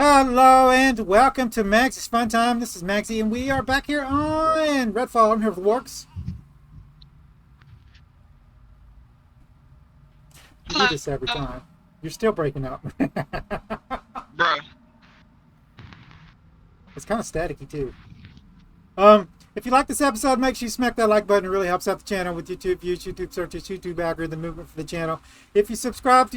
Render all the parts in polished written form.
Hello and welcome to Maggie's Fun Time. This is Magzie and we are back here on Redfall. I'm here with Worgs. You do this every time. You're still breaking up. Bruh. It's kind of staticky too. If you like this episode, make sure you smack that like button. It really helps out the channel with YouTube views, YouTube searches, YouTube algorithm movement for the channel. If you subscribe to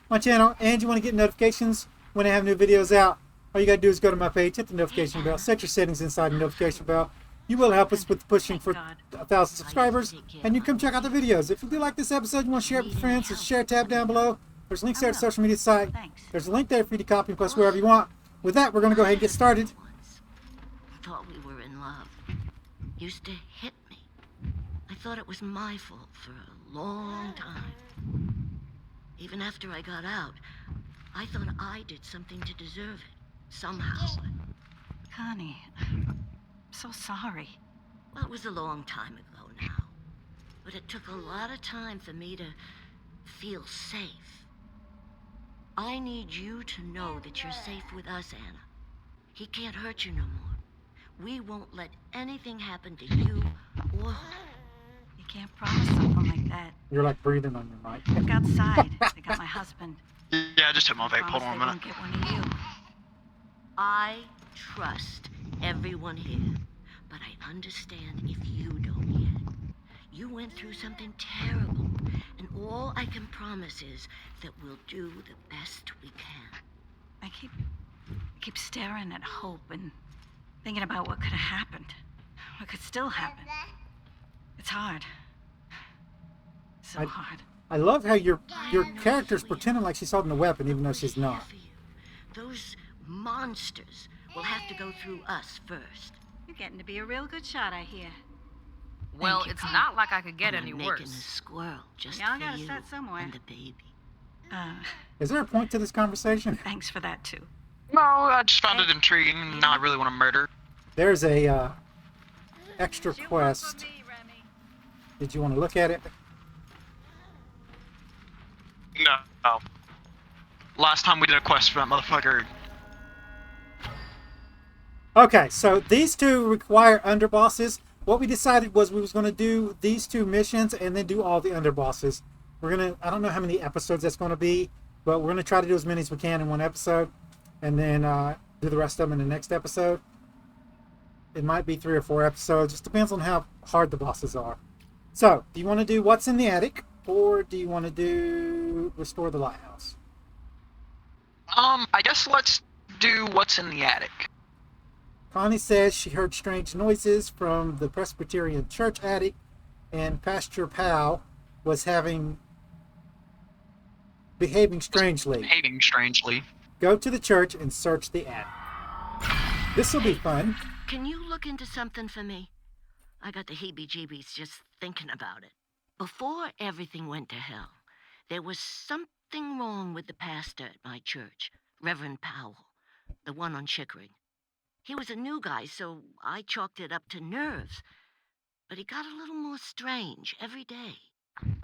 my channel, and you want to get notifications when I have new videos out, all you gotta do is go to my page, hit the notification bell, set your settings inside the notification bell. You will help us with pushing for 1,000 subscribers, and you come check out the videos. If you do like this episode, you want to share it with friends, there's a share tab down below. There's links there to the social media site. There's a link there for you to copy and post wherever you want. With that, we're going to go ahead and get started. Thought we were in love. Used to hit me. I thought it was my fault for a long time. Even after I got out, I thought I did something to deserve it. Somehow. Connie, I'm so sorry. Well, it was a long time ago now. But it took a lot of time for me to feel safe. I need you to know that you're safe with us, Anna. He can't hurt you no more. We won't let anything happen to you or her. You can't promise something like that. You're like breathing on your mic. Look outside. They got my husband. Yeah, I just hit my vape. Hold on a minute. Get one of you. I trust everyone here, but I understand if you don't yet. You went through something terrible, and all I can promise is that we'll do the best we can. I keep staring at Hope and thinking about what could have happened. What could still happen. It's hard. So hard. I love how your character's pretending like she's holding a weapon even though she's not. Those monsters will have to go through us first. You're getting to be a real good shot, I hear. Well, it's not like I could get I'm any making worse. a squirrel just Y'all for gotta you start somewhere. and the baby. Is there a point to this conversation? Thanks for that, too. No, I just found it intriguing, and now I really want to murder. There's a extra quest. Did you want to look at it? No. Last time we did a quest for that motherfucker. Okay, so these two require underbosses. What we decided was we was going to do these two missions and then do all the underbosses. We're going to, I don't know how many episodes that's going to be, but we're going to try to do as many as we can in one episode and then do the rest of them in the next episode. It might be 3 or 4 episodes. Just depends on how hard the bosses are. So, do you want to do What's in the Attic or do you want to do Restore the Lighthouse? I guess let's do What's in the Attic. Connie says she heard strange noises from the Presbyterian church attic, and Pastor Powell was behaving strangely. Go to the church and search the attic. This will be fun. Can you look into something for me? I got the heebie-jeebies just thinking about it. Before everything went to hell, there was something wrong with the pastor at my church, Reverend Powell, the one on Chickering. He was a new guy, so I chalked it up to nerves. But he got a little more strange every day.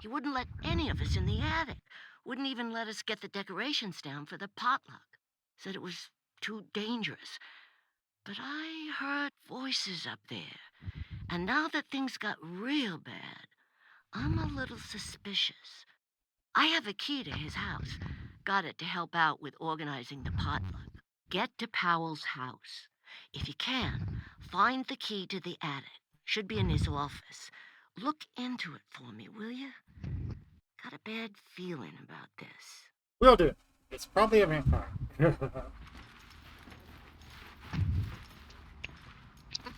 He wouldn't let any of us in the attic. Wouldn't even let us get the decorations down for the potluck. Said it was too dangerous. But I heard voices up there. And now that things got real bad, I'm a little suspicious. I have a key to his house. Got it to help out with organizing the potluck. Get to Powell's house. If you can, find the key to the attic. Should be in his office. Look into it for me, will you? Got a bad feeling about this. We'll do it. It's probably a vampire. At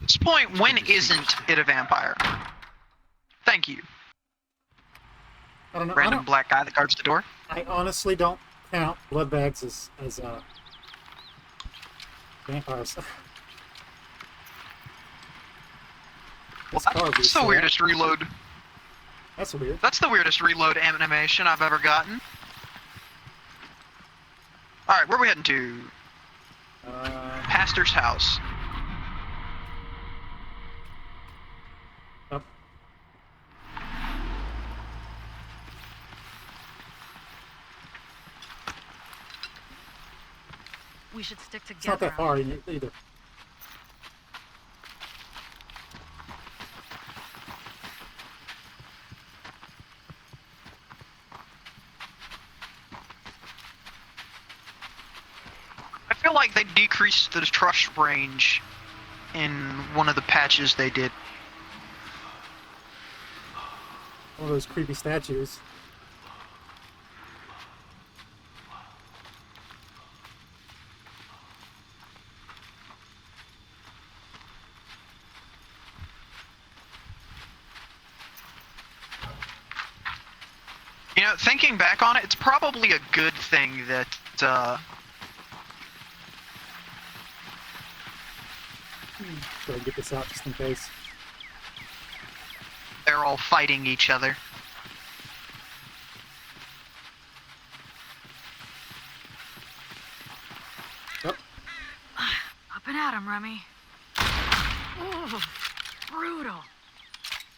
this point, when isn't it a vampire? Thank you. I don't know. Random black guy that guards the door. I honestly don't count blood bags as vampires. Well, that's the weirdest reload. That's weird. That's the weirdest reload animation I've ever gotten. Alright, where are we heading to? Pastor's house. Up. We should stick together. It's not that far either. I feel like they decreased the trust range in one of the patches they did. One of those creepy statues. You know, thinking back on it, it's probably a good thing that Gotta get this out just in case. they're all fighting each other. Yep. Up and at him, Remy. Ooh, brutal.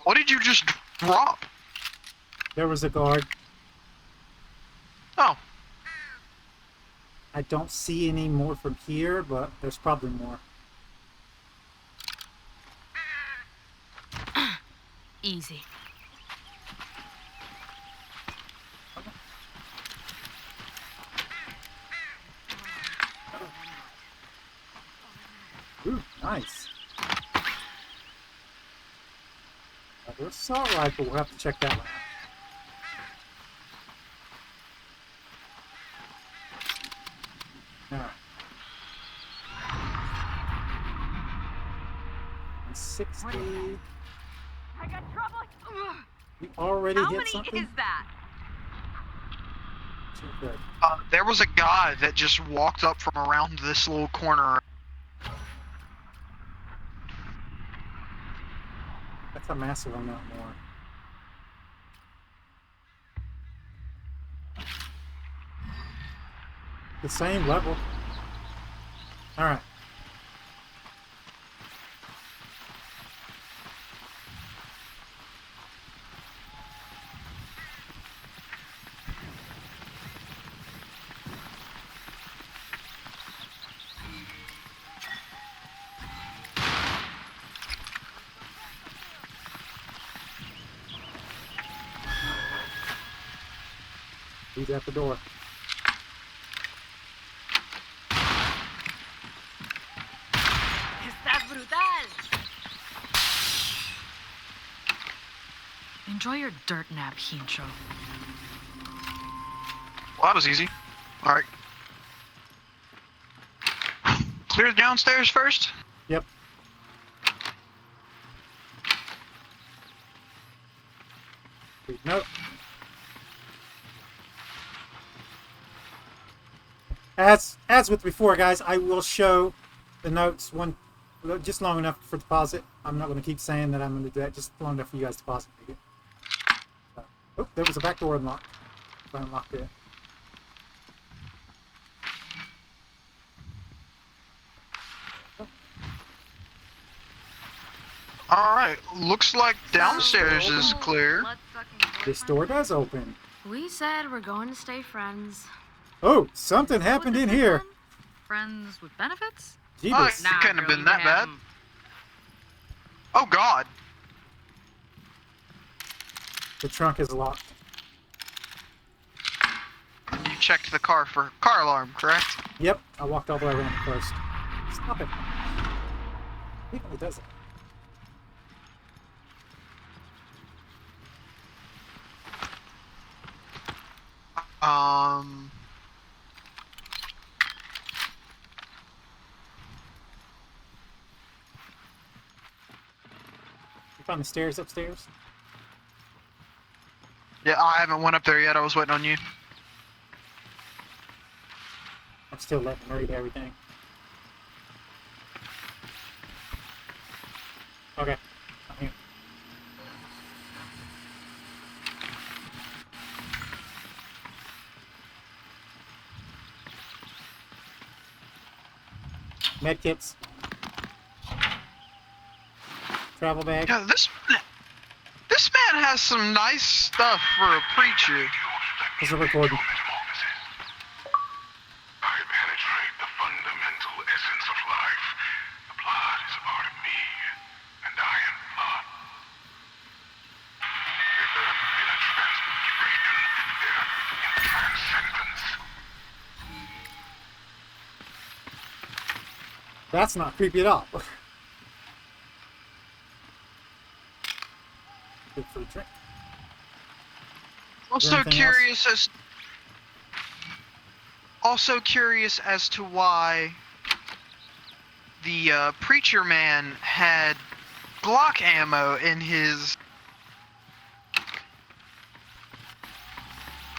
What did you just drop? There was a guard. Oh, I don't see any more from here, but there's probably more. Easy. Ooh, nice. There's assault rifle. We'll have to check that one out. Alright. 60. I got trouble. We already How hit many something? is that? Good. there was a guy that just walked up from around this little corner. That's a massive amount more. The same level. Alright. He's at the door. Estás brutal. Enjoy your dirt nap, Hincho. Well, that was easy. Alright. Clear the downstairs first? Yep. Nope. As with before, guys, I will show the notes just long enough for deposit. I'm not going to keep saying that I'm going to do that, just long enough for you guys to pause it. Oh, there was a back door unlocked. So I unlocked it. Alright, looks like downstairs is clear. Let's fucking This door does open. We said we're going to stay friends. Oh, something happened in here. Friends with benefits? Oh, Jeebus. it couldn't have been that bad. Oh god. The trunk is locked. You checked the car for car alarm, correct? Yep, I walked all the way around it first. Stop it. It does it. You found the stairs upstairs? Yeah, I haven't went up there yet. I was waiting on you. I'm still letting them read everything. Okay. I'm here. Medkits. Travel bag. Yeah, this man has some nice stuff for a preacher. There's a recording. I penetrate the fundamental That's not creepy at all. Good for a drink. Also anything curious as to why the preacher man had Glock ammo in his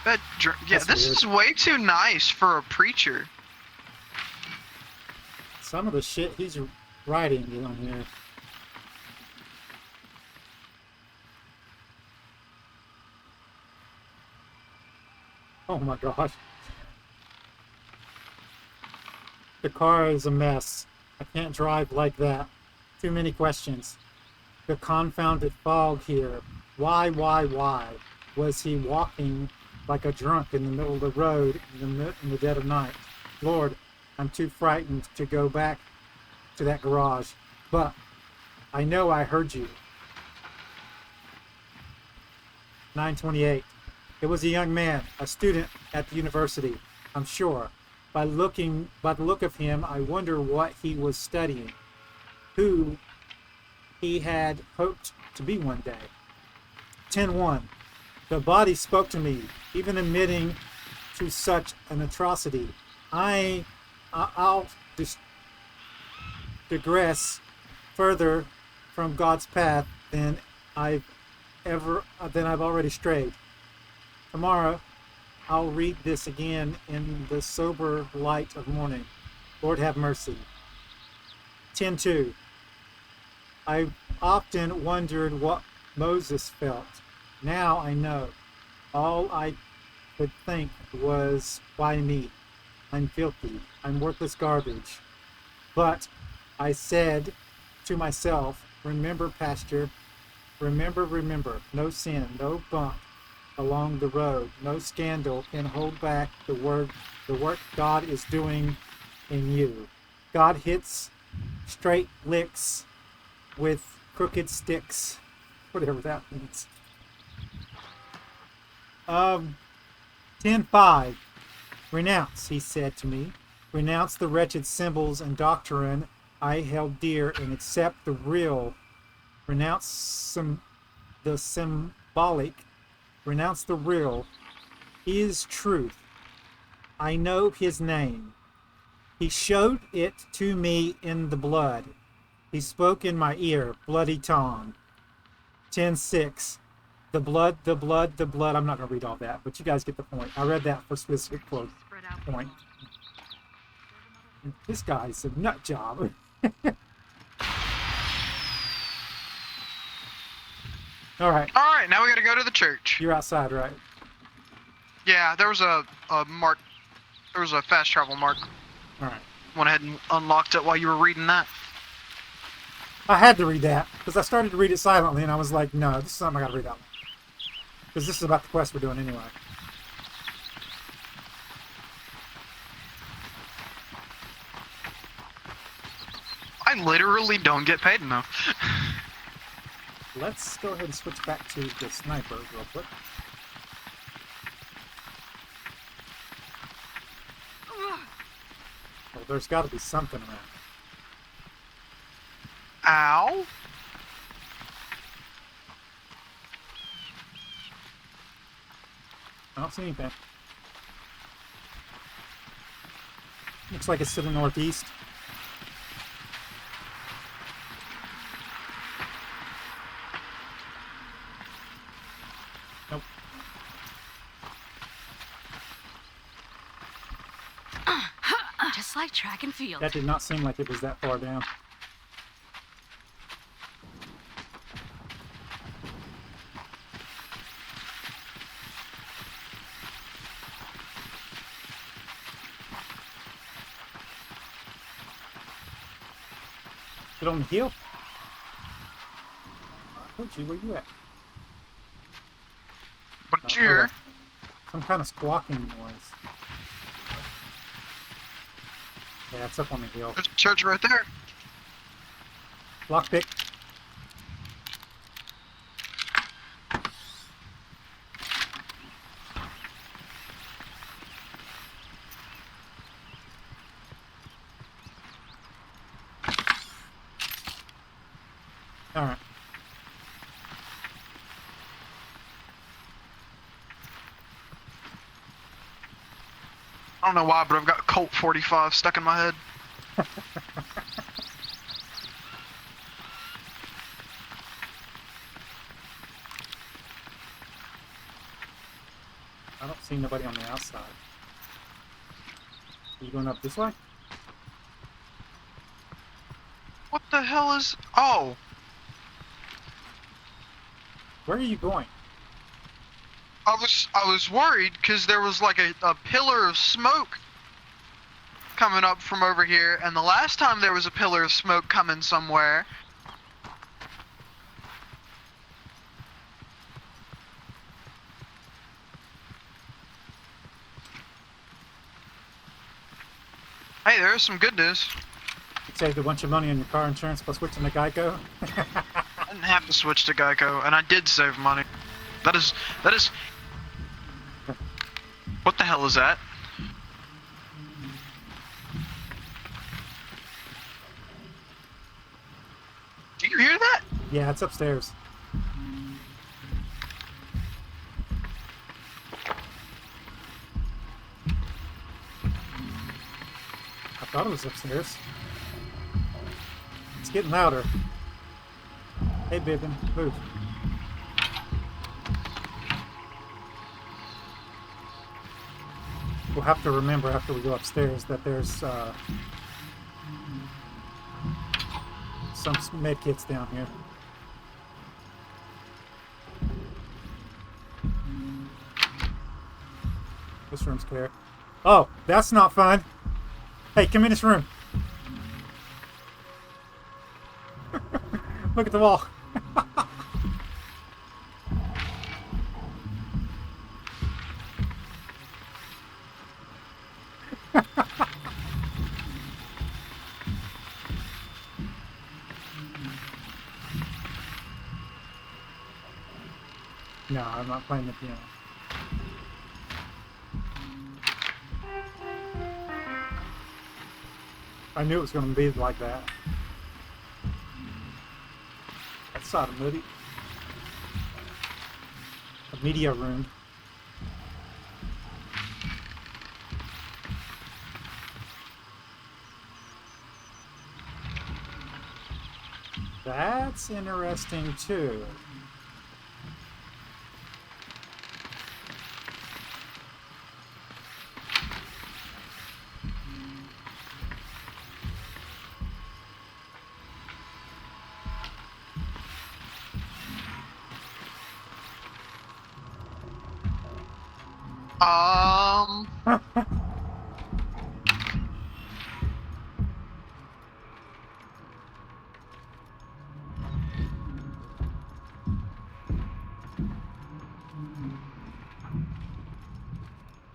bedroom. Yeah, That's this weird. is way too nice for a preacher. Some of the shit he's writing on here. Oh my gosh. The car is a mess. I can't drive like that. Too many questions. The confounded fog here. Why? Was he walking like a drunk in the middle of the road in the dead of night? Lord, I'm too frightened to go back to that garage. But I know I heard you. 9:28. It was a young man, a student at the university, I'm sure. By the look of him, I wonder what he was studying, who he had hoped to be one day. 10:1. The body spoke to me, even admitting to such an atrocity. I'll digress further from God's path than I've already strayed. Tomorrow, I'll read this again in the sober light of morning. Lord have mercy. 10:2. I often wondered what Moses felt. Now I know. All I could think was, why me? I'm filthy. I'm worthless garbage. But I said to myself, remember, Pastor, remember, no sin, no bump along the road, no scandal can hold back the work God is doing in you. God hits straight licks with crooked sticks, whatever that means. 10:5. Renounce, he said to me. Renounce the wretched symbols and doctrine I held dear and accept the real. Renounce the symbolic. Renounce the real. He is truth. I know his name. He showed it to me in the blood. He spoke in my ear, bloody tongue. 10:6. The blood. I'm not going to read all that, but you guys get the point. I read that for specific point. This guy's a nut job. All right. All right, now we gotta go to the church. You're outside, right? Yeah, there was a mark. There was a fast travel mark. All right. Went ahead and unlocked it while you were reading that. I had to read that because I started to read it silently, and I was like, no, this is something I got to read out. Because this is about the quest we're doing anyway. I literally don't get paid enough. Let's go ahead and switch back to the sniper real quick. Well, there's got to be something around. Ow. I don't see anything. Looks like it's to the northeast. Nope. Just like track and field. That did not seem like it was that far down. Get on the hill. Coachy, where you at? What you hear? Some kind of squawking noise. Yeah, it's up on the hill. There's a church right there. Lockpick. I don't know why, but I've got Colt 45 stuck in my head. I don't see nobody on the outside. Are you going up this way? What the hell is... Oh! Where are you going? I was worried because there was like a pillar of smoke coming up from over here, and the last time there was a pillar of smoke coming somewhere... Hey, there's some good news. You saved a bunch of money on your car insurance by switching to Geico? I didn't have to switch to Geico, and I did save money. That is... What the hell is that? Do you hear that? Yeah, it's upstairs. I thought it was upstairs. It's getting louder. Hey, Bibbin, move. We'll have to remember after we go upstairs that there's some med kits down here. This room's clear. Oh, that's not fun. Hey, come in this room. Look at the wall. No, I'm not playing the piano. I knew it was going to be like that. That's sort of moody. A media room. That's interesting too.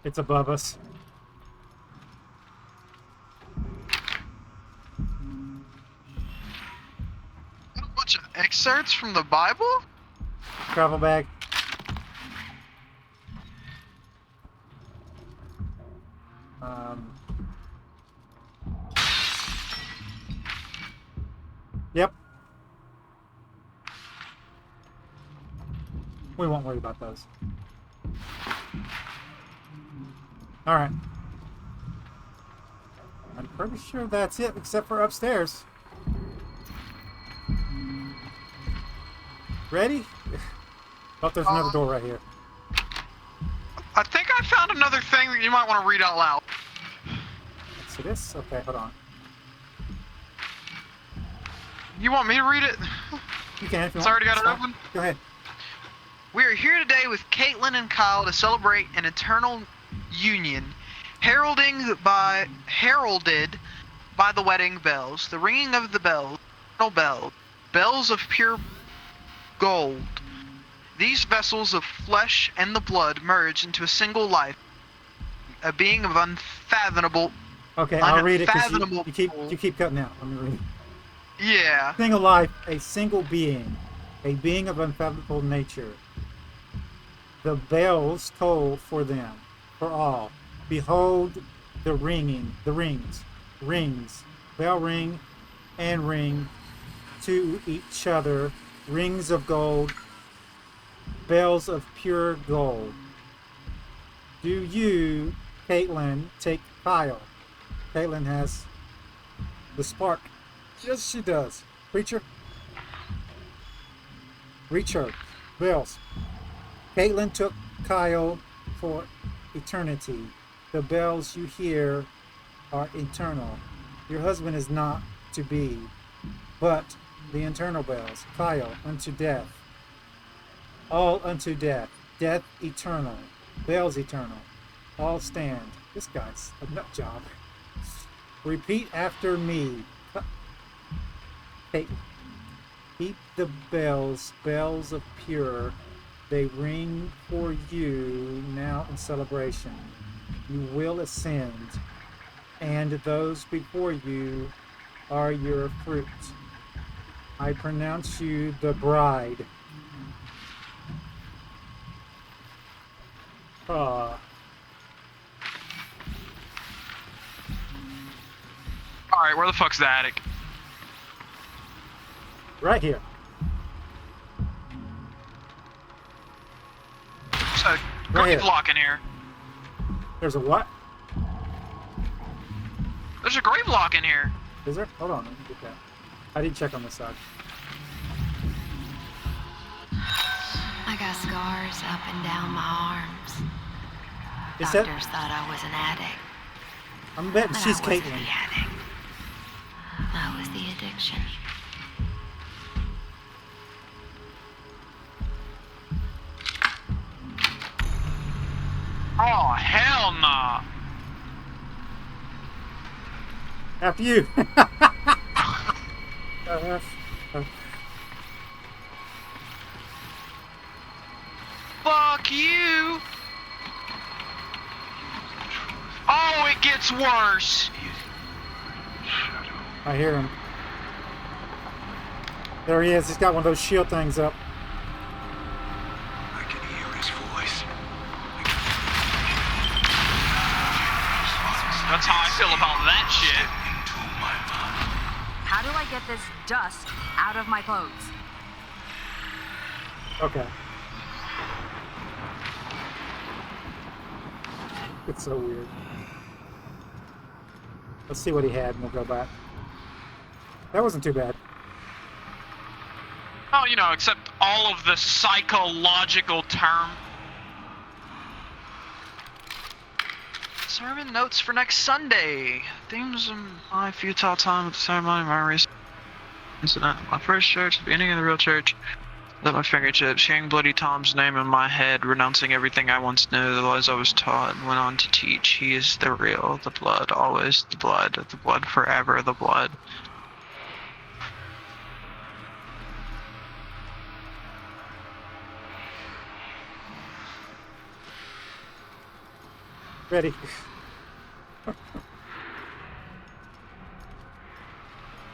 It's above us. A bunch of excerpts from the Bible? Travel bag. Yep. We won't worry about those. Alright. I'm pretty sure that's it, except for upstairs. Ready? Oh, there's another door right here. I think I found another thing that you might want to read out loud. Let's see this? Okay, hold on. You want me to read it? You can if you It's want. already got It's it fine. open? Go ahead. We are here today with Caitlin and Kyle to celebrate an eternal union, heralded by the wedding bells, the ringing of the bells, bells of pure gold. These vessels of flesh and the blood merge into a single life, a being of unfathomable. Okay, I'll read it because unfathomable. you keep cutting out. Let me read it. Yeah. Single life, a single being, a being of unfathomable nature. The bells toll for them, for all. Behold the rings, bell ring and ring to each other, rings of gold, bells of pure gold. Do you Caitlin take Kyle. Caitlin has the spark. Yes, she does. Preacher. Reach her. Bells. Caitlin took Kyle for eternity. The bells you hear are eternal. Your husband is not to be, but the eternal bells. Kyle unto death. All unto death. Death eternal. Bells eternal. All stand. This guy's a nut job. Repeat after me. Hey, keep the bells, bells of pure. They ring for you now in celebration. You will ascend, and those before you are your fruit. I pronounce you the bride. Ah. Alright, where the fuck's the attic? Right here. There's a Right grave here. lock in here. There's a what? There's a grave lock in here. Is there? Hold on, let me get that. I didn't check on this side. I got scars up and down my arms. Is that? Doctors thought I was an addict, I'm betting but she's I wasn't Caitlin. the addict. I was the addiction. Oh, hell nah. After you. Fuck you. Oh, it gets worse. I hear him. There he is. He's got one of those shield things up. I can hear his voice. That's how I feel about that shit. Into my mind. How do I get this dust out of my clothes? Okay. It's so weird. Let's see what he had and we'll go back. That wasn't too bad. Oh, you know, except all of the psychological term. Sermon notes for next Sunday. Themes of my futile time with the ceremony of my recent incident. My first church, the beginning of the real church. At my fingertips, hearing Bloody Tom's name in my head, renouncing everything I once knew, the lies I was taught, and went on to teach. He is the real, the blood, always the blood forever, the blood. Ready.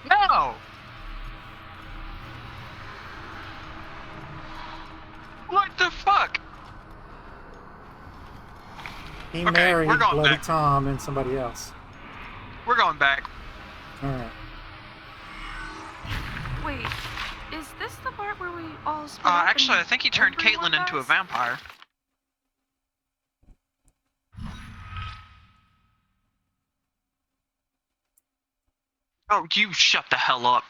No! What the fuck? He Okay, married we're going Bloody back. Tom and somebody else. We're going back. Alright. Wait, is this the part where we all split up Actually, I and think he turned everyone Caitlin into a dies? vampire. Oh, you shut the hell up.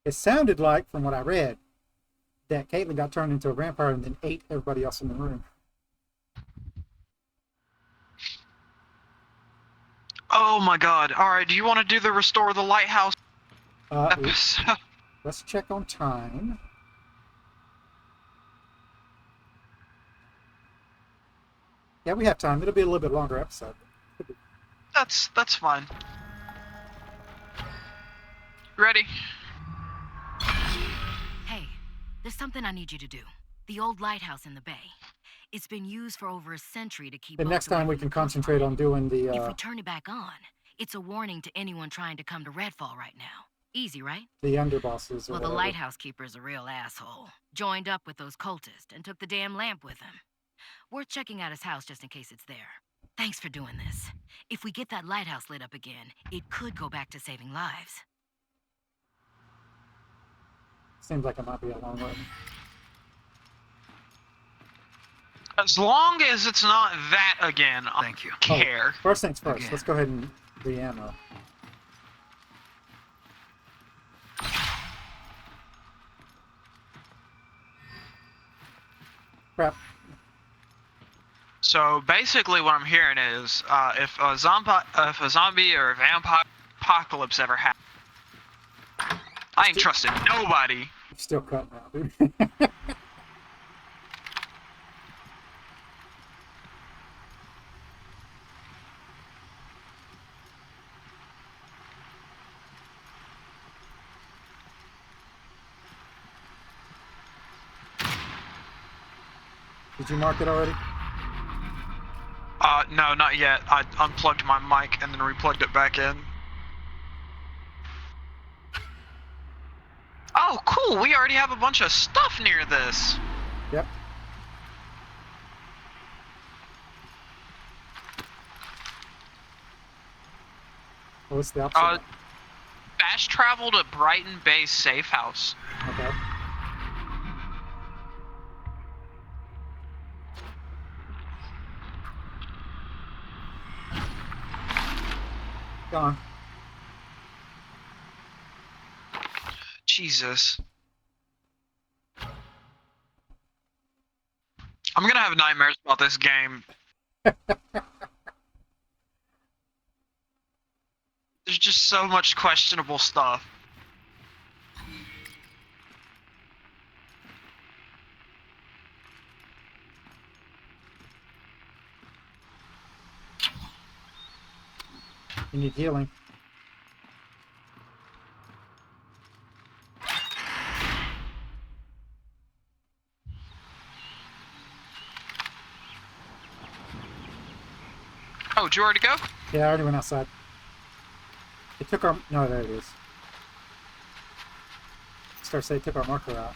It sounded like, from what I read, that Caitlin got turned into a vampire and then ate everybody else in the room. Oh my god. Alright, do you want to do the Restore the Lighthouse Let's episode? check on time. Yeah, we have time. It'll be a little bit longer episode. That's fine. Ready? Hey, there's something I need you to do. The old lighthouse in the bay. It's been used for over a century to keep The boats next time away we from can the coastline. concentrate on doing If the we turn it back on, it's a warning to anyone trying to come to Redfall right now. Easy, right? Underbosses. Or Well, the whatever. lighthouse keeper's a real asshole. Joined up with those cultists and took the damn lamp with him. Worth checking out his house just in case it's there. Thanks for doing this. If we get that lighthouse lit up again, it could go back to saving lives. Seems like it might be a long way. As long as it's not that again, I Thank you. don't care. First things first. Again. Let's go ahead and re-ammo. Crap. So basically, what I'm hearing is, if a zombie or a vampire apocalypse ever happens, I ain't trusting nobody. You're still cutting out, dude. Did you mark it already? No, not yet. I unplugged my mic and then replugged it back in. Oh, cool! We already have a bunch of stuff near this. Yep. Oh, what's the opposite? Fast travel to Brighton Bay's safe house. Okay. Gone. Jesus. I'm gonna have nightmares about this game. There's just so much questionable stuff. You need healing. Oh, did you already go? Yeah, I already went outside. It took our... No, there it is. Start saying it took our marker out.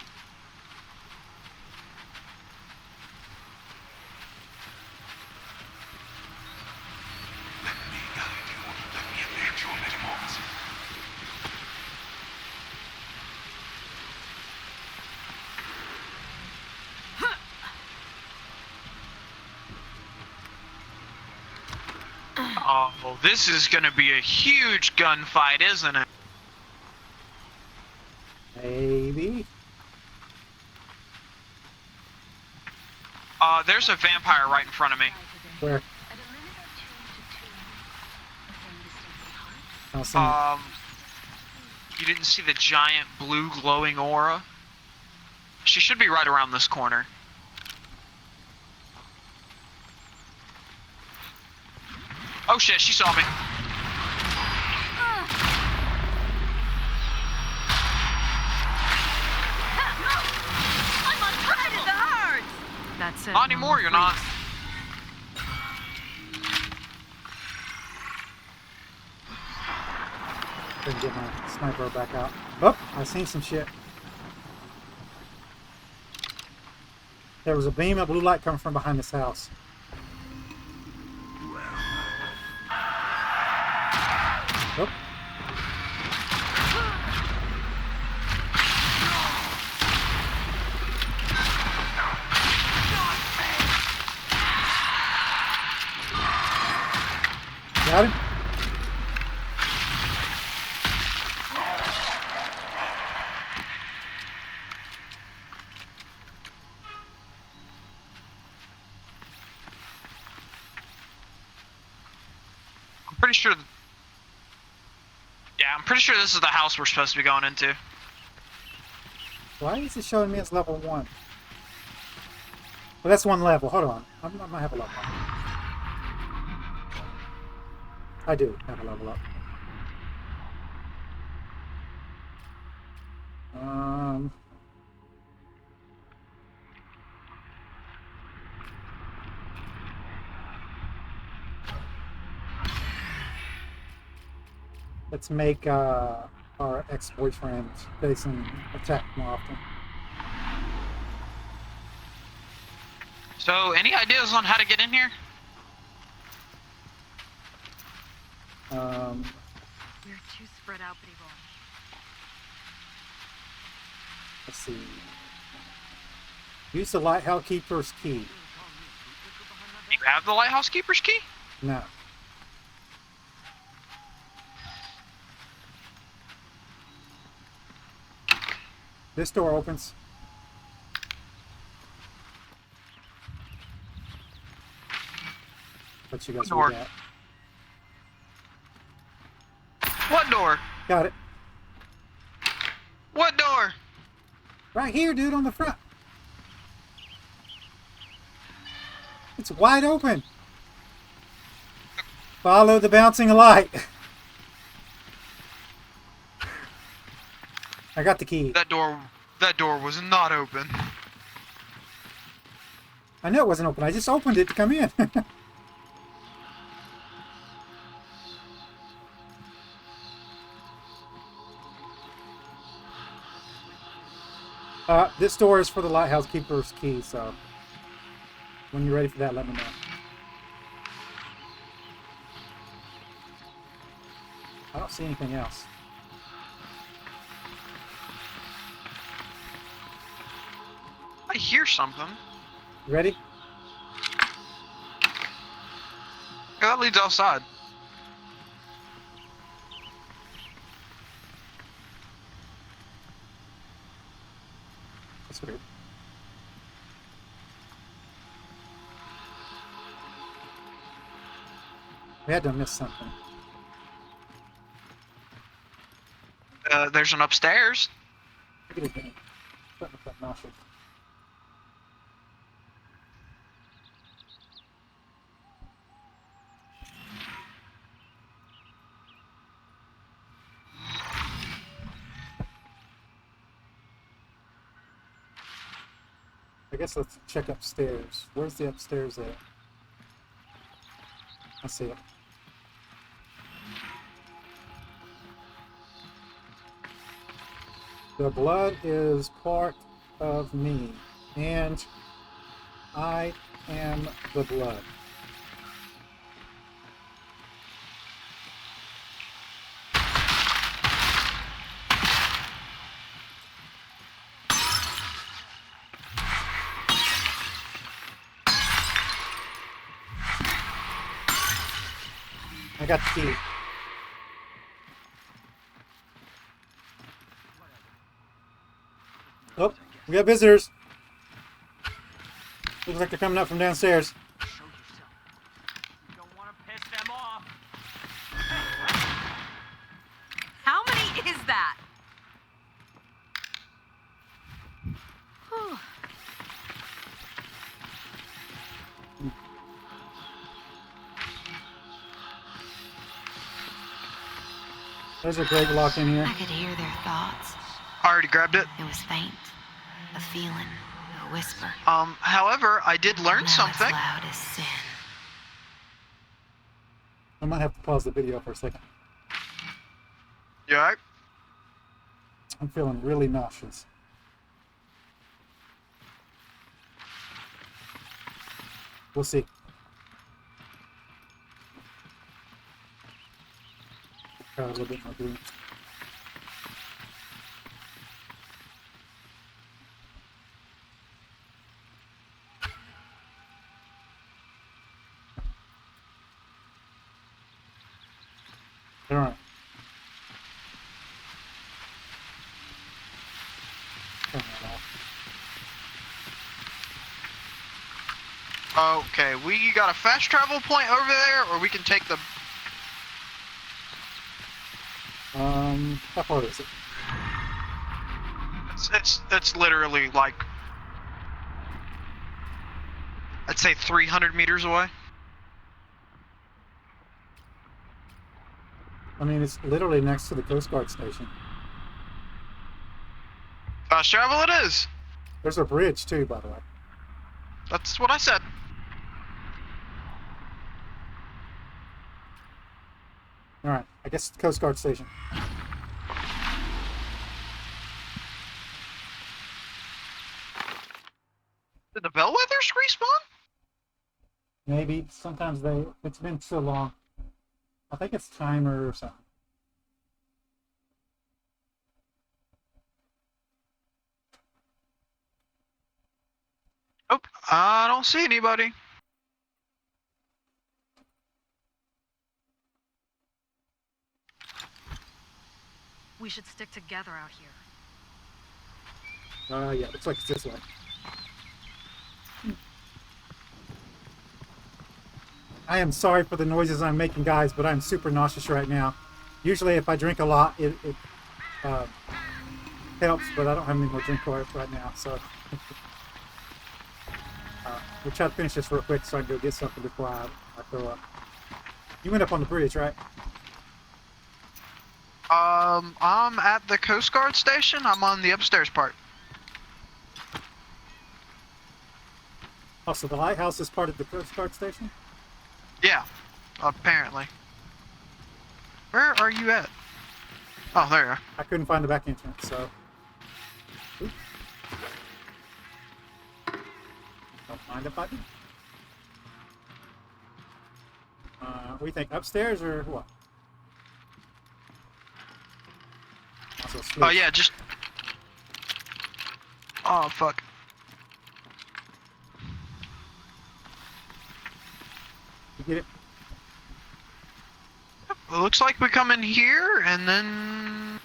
Oh, this is gonna be a huge gunfight, isn't it? Maybe. There's a vampire right in front of me. Where? I'll see it. You didn't see the giant blue glowing aura? She should be right around this corner. Oh shit, she saw me. That's it. Not anymore, you're not. Couldn't get my sniper back out. Oh, I seen some shit. There was a beam of blue light coming from behind this house. Oh. Got him? I'm pretty sure... Yeah, I'm pretty sure this is the house we're supposed to be going into. Why is it showing me as level 1? Well, that's one level. Hold on. I might have a level up. I do have a level up. Let's make our ex-boyfriend Jason attack more often. So, any ideas on how to get in here? You're too spread out, people. Let's see. Use the lighthouse keeper's key. You have the lighthouse keeper's key? No. This door opens. Let you guys Door. read that. What door? Got it. What door? Right here, dude, on the front. It's wide open. Follow the bouncing light. I got the key. That door was not open. I know it wasn't open. I just opened it to come in. This door is for the lighthouse keeper's key, so when you're ready for that, let me know. I don't see anything else. I hear something. You ready? Yeah, that leads outside. That's weird. We had to miss something. There's an upstairs. Look at it. Something with that nostril. I guess let's check upstairs. Where's the upstairs at? I see it. The blood is part of me, and I am the blood. I got the key. Oh, we got visitors. Looks like they're coming up from downstairs. How many is that? Whew. There's a grave lock in here. I could hear their thoughts. I already grabbed it. It was faint. A feeling. A whisper. However, I did learn Now something. It's loud as sin. I might have to pause the video for a second. You alright? I'm feeling really nauseous. We'll see. Try a little bit more green. All right. Turn that off. Okay, we got a fast travel point over there, or we can take the... How far is it? It's literally like... I'd say 300 meters away. I mean, it's literally next to the Coast Guard station. Fast travel it is. There's a bridge too, by the way. That's what I said. All right, I guess it's the Coast Guard station. Did the bellwethers respawn? Maybe. Sometimes they... It's been so long. I think it's timer or something. Nope, I don't see anybody. We should stick together out here. Yeah, looks like it's this way. I am sorry for the noises I'm making, guys, but I'm super nauseous right now. Usually if I drink a lot, it helps, but I don't have any more drink right now, so... we'll try to finish this real quick so I can go get something before I throw up. You went up on the bridge, right? I'm at the Coast Guard station. I'm on the upstairs part. Oh, so the lighthouse is part of the Coast Guard station? Yeah, apparently. Where are you at? Oh, there you are. I couldn't find the back entrance, so... Oops. Don't mind if I do. What do you think, upstairs or what? Oh, yeah, just... Oh, fuck. You get it? It looks like we come in here, and then...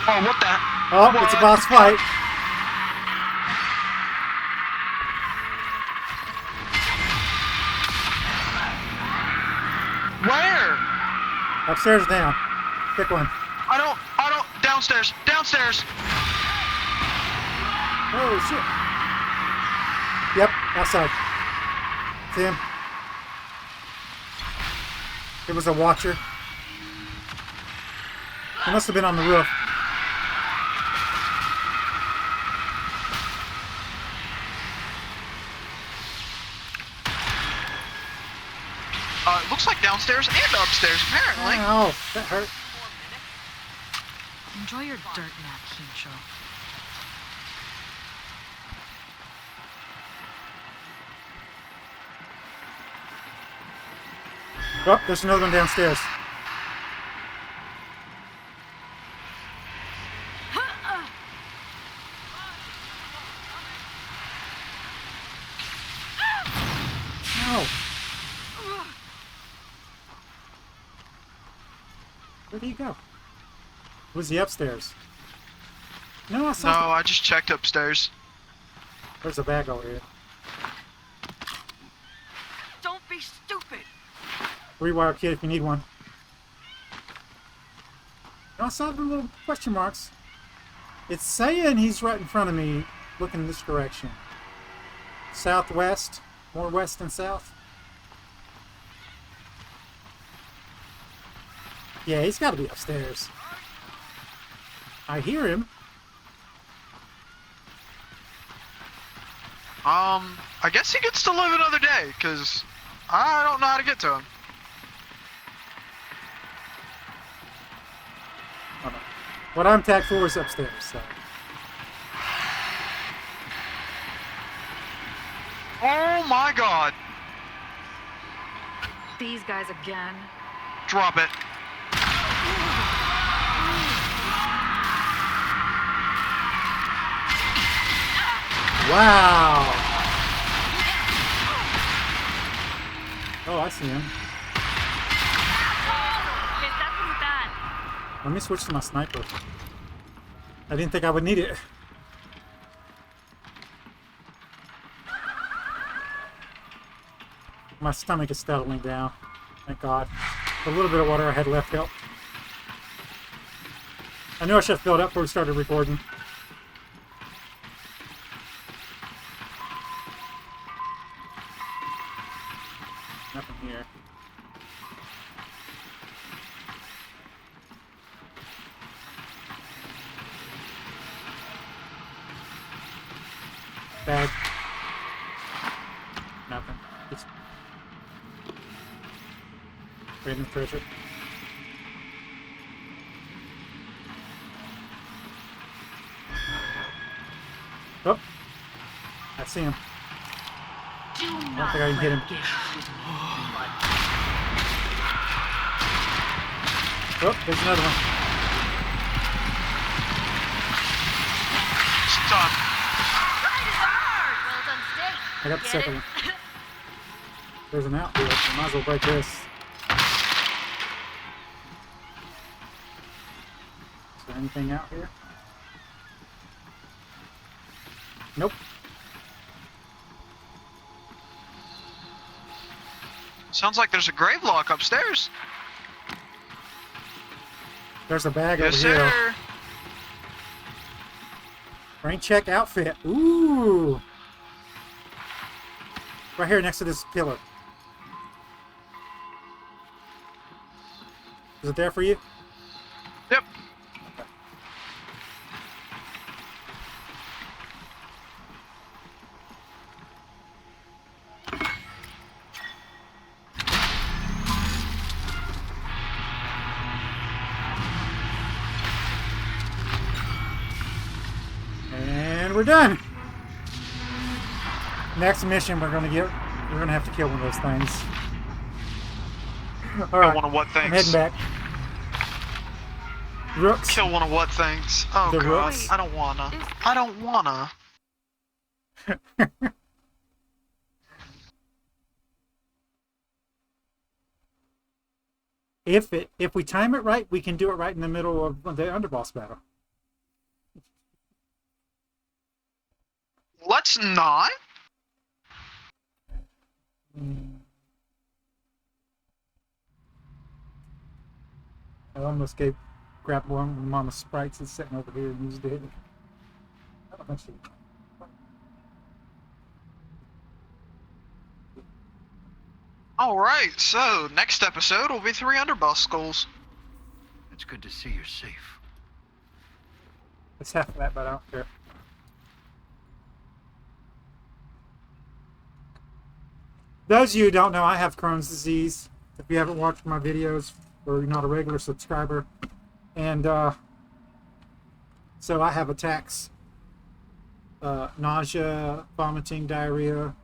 Oh, what the... Oh, what? it's a boss fight. Where? Upstairs or down? Pick one. I don't... Downstairs! Downstairs! Oh, shit. Yep, outside. See him? It was a watcher. He must have been on the roof. It looks like downstairs and upstairs, apparently. Ow, that hurt. Enjoy your dirt nap, Hincho. Oh, there's another one downstairs. No. Where did he go? Was he upstairs? No, I saw. No, I just checked upstairs. There's a bag over here. Don't be stupid! Rewire kit if you need one. No, I saw the little question marks. It's saying he's right in front of me, looking in this direction. Southwest, more west than south. Yeah, he's got to be upstairs. I hear him. I guess he gets to live another day, because I don't know how to get to him. Oh, no. What I'm tagged for is upstairs, so. Oh my god. These guys again. Drop it. Wow. Oh, I see him. Let me switch to my sniper. I didn't think I would need it. My stomach is settling down. Thank God. The little bit of water I had left helped. I knew I should have filled up before we started recording. Nothing here. Bag. Nothing. Just random treasure. Oh, I see him. I don't think I can hit him. Oh, there's another one. Stop. Well done, Steak. I got the Get second it? one. There's an outfield. I might as well break this. Is there anything out here? Nope. Sounds like there's a grave lock upstairs. There's a bag Yes, over here. sir. Rain check outfit. Ooh. Right here next to this pillar. Is it there for you? Yep. And we're done. Next mission, we're gonna have to kill one of those things. All right, Kill one of what I'm things? heading back. Rooks. Kill one of what things? Oh The god, rooks. I don't wanna. I don't wanna. If we time it right, we can do it right in the middle of the underboss battle. Let's not. I almost grabbed one of Mama's sprites that's sitting over here and used it. I don't know if she- Alright, so next episode will be 3 underboss skulls. It's good to see you're safe. It's half of that, but I don't care. Those of you who don't know, I have Crohn's disease. If you haven't watched my videos or you're not a regular subscriber. And so I have attacks. Nausea, vomiting, diarrhea,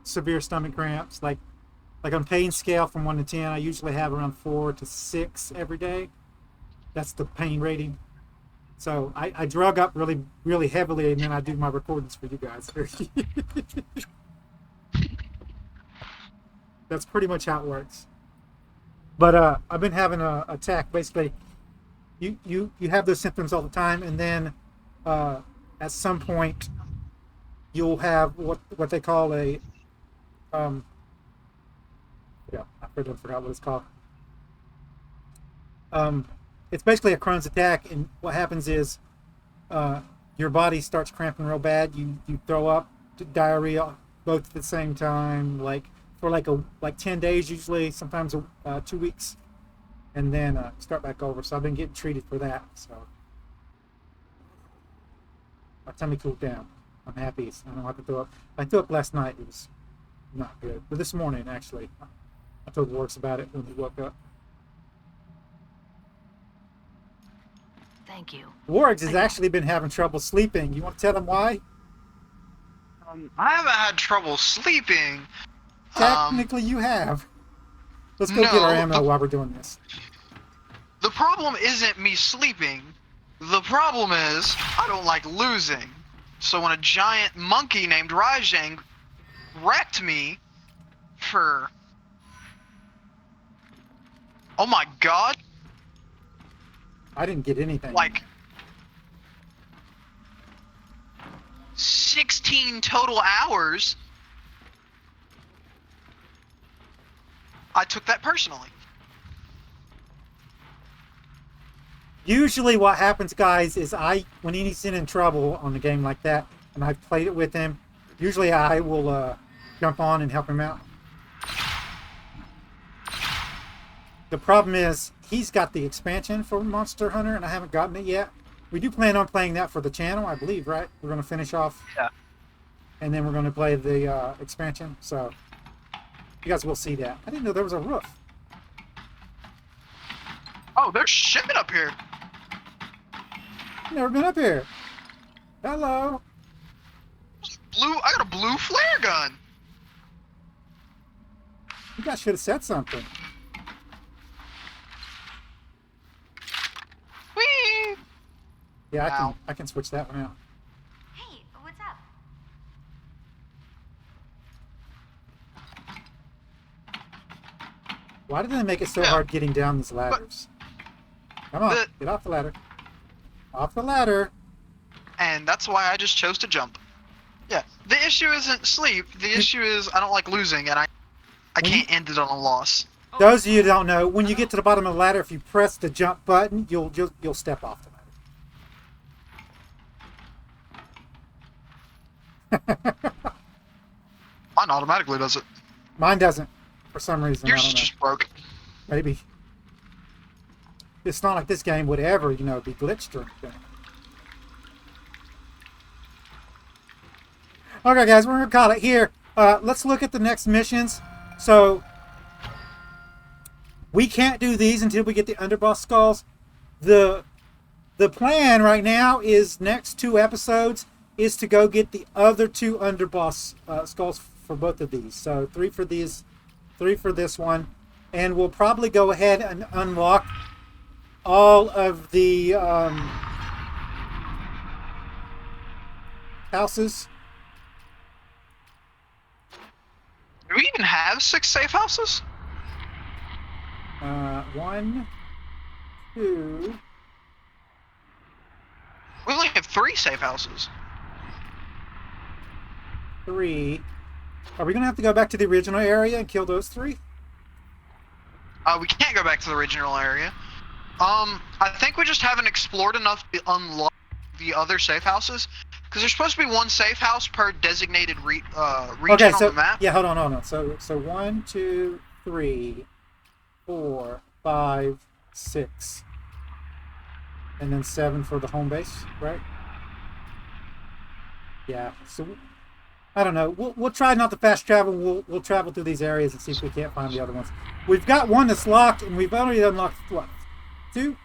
severe stomach cramps. Like on pain scale from 1 to 10, I usually have around 4 to 6 every day. That's the pain rating. So I drug up really, really heavily, and then I do my recordings for you guys. That's pretty much how it works. But I've been having an attack. Basically, you have those symptoms all the time, and then at some point you'll have what they call a yeah, I forgot what it's called. It's basically a Crohn's attack, and what happens is your body starts cramping real bad. You throw up, diarrhea, both at the same time, for 10 days usually, sometimes 2 weeks, and then start back over. So I've been getting treated for that. So my tummy cooled down. I'm happy. I don't have to throw up. I threw up last night. It was not good. But this morning, actually, I told Worgs about it when he woke up. Thank you. Worgs has actually been having trouble sleeping. You want to tell him why? I haven't had trouble sleeping. Technically, you have. Let's go get our ammo while we're doing this. The problem isn't me sleeping. The problem is I don't like losing. So when a giant monkey named Rajang wrecked me for... Oh my god. I didn't get anything. Like 16 total hours. I took that personally. Usually what happens, guys, is when he's in trouble on a game like that, and I've played it with him, usually I will jump on and help him out. The problem is, he's got the expansion for Monster Hunter, and I haven't gotten it yet. We do plan on playing that for the channel, I believe, right? We're going to finish off. Yeah. And then we're going to play the expansion, so you guys will see that. I didn't know there was a roof. Oh, there's shit up here. Never been up here. Hello. I got a blue flare gun. You guys should have said something. Whee! Yeah, I can switch that one out. Hey, what's up? Why did they make it so Yeah. hard getting down these ladders? Come on, get off the ladder. Off the ladder. And that's why I just chose to jump. Yeah, the issue isn't sleep. The issue is I don't like losing, and I can't end it on a loss. Those of you who don't know, when you get to the bottom of the ladder, if you press the jump button, you'll step off the ladder. Mine automatically does it. Mine doesn't, for some reason. Yours I is don't know. just broken. Maybe. It's not like this game would ever, be glitched or anything. Okay, guys, we're going to call it here. Let's look at the next missions. So, we can't do these until we get the underboss skulls. The plan right now is next 2 episodes is to go get the other 2 underboss skulls for both of these. So 3 for these, 3 for this one. And we'll probably go ahead and unlock all of the houses. Do we even have 6 safe houses? 1, 2. We only have 3 safe houses. 3. Are we going to have to go back to the original area and kill those 3? We can't go back to the original area. I think we just haven't explored enough to unlock the other safe houses. Because there's supposed to be 1 safe house per designated region Okay, on so, the map. yeah, hold on. So 1, 2, 3, 4, 5, 6. And then 7 for the home base, right? Yeah, so I don't know. We'll try not to fast travel. We'll travel through these areas and see if we can't find the other ones. We've got 1 that's locked, and we've already unlocked, what, 2?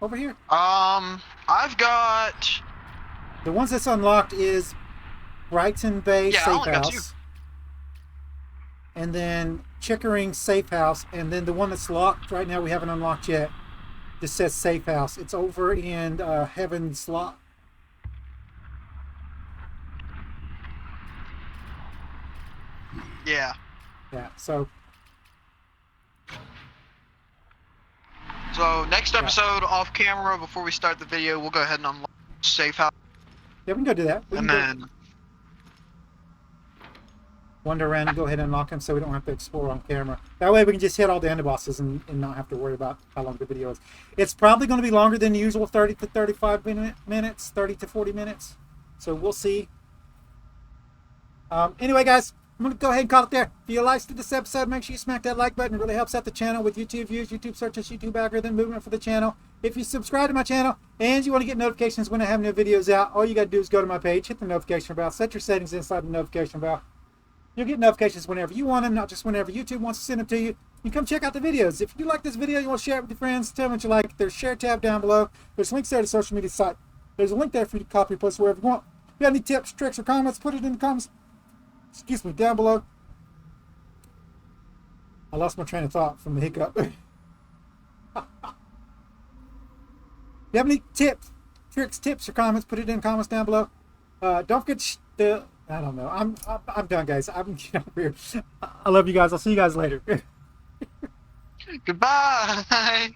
Over here? I've got... The ones that's unlocked is Brighton Bay Yeah, I Safe only got 2. House. And then Chickering Safe House. And then the one that's locked right now we haven't unlocked yet. Just says Safe House. It's over in Heaven's Lot. Yeah. Yeah, so... So, next episode, off camera, before we start the video, we'll go ahead and unlock safe house. Yeah, we can go do that. And then... Wander around and go ahead and unlock them so we don't have to explore on camera. That way we can just hit all the underbosses and not have to worry about how long the video is. It's probably going to be longer than the usual 30 to 35 minutes, 30 to 40 minutes. So we'll see. Anyway, guys, I'm going to go ahead and call it there. If you liked this episode, make sure you smack that like button. It really helps out the channel with YouTube views, YouTube searches, YouTube algorithm movement for the channel. If you subscribe to my channel and you want to get notifications when I have new videos out, all you got to do is go to my page, hit the notification bell, set your settings inside the notification bell. You'll get notifications whenever you want them, not just whenever YouTube wants to send them to you. You come check out the videos. If you like this video, you want to share it with your friends, tell them what you like. There's a share tab down below. There's links there to social media site. There's a link there for you to copy and post wherever you want. If you have any tips, tricks, or comments, put it in the comments. Excuse me, down below. I lost my train of thought from the hiccup. If you have any tips, tricks, tips, or comments, put it in the comments down below. Don't forget I don't know. I'm done, guys. I'm getting over here. I love you guys. I'll see you guys later. Goodbye!